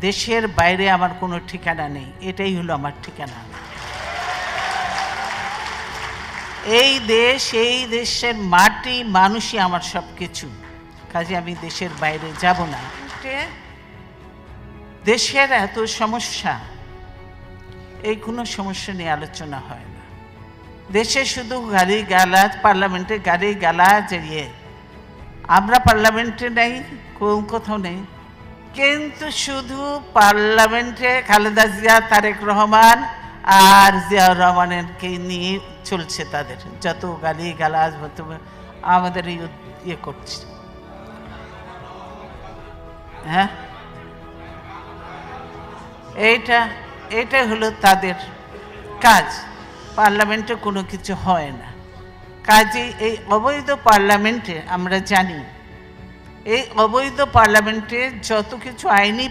দেশের বাইরে আমার কোনো ঠিকানা নেই, এটাই হলো আমার ঠিকানা। এই দেশ, এই দেশের মাটি মানুষই আমার সব কিছু, কাজে আমি দেশের বাইরে যাব না। দেশের এত সমস্যা, এই কোনো সমস্যা নিয়ে আলোচনা হয় না। দেশে শুধু গাড়ি গালাজ, পার্লামেন্টে গাড়ি গালাজ এড়িয়ে, আমরা পার্লামেন্টে নেই, কোথাও নেই, কিন্তু শুধু পার্লামেন্টে খালেদা জিয়া, তারেক রহমান আর জিয়াউর রহমানকে নিয়ে চলছে, তাদের যত গালি গালাজ আমাদের ইয়ে করছে। হ্যাঁ, এইটা হলো তাদের কাজ। পার্লামেন্টে কোনো কিছু হয় না, কাজে এই অবৈধ পার্লামেন্টে আমরা জানি, এই অবৈধ পার্লামেন্টে যত কিছু আইনি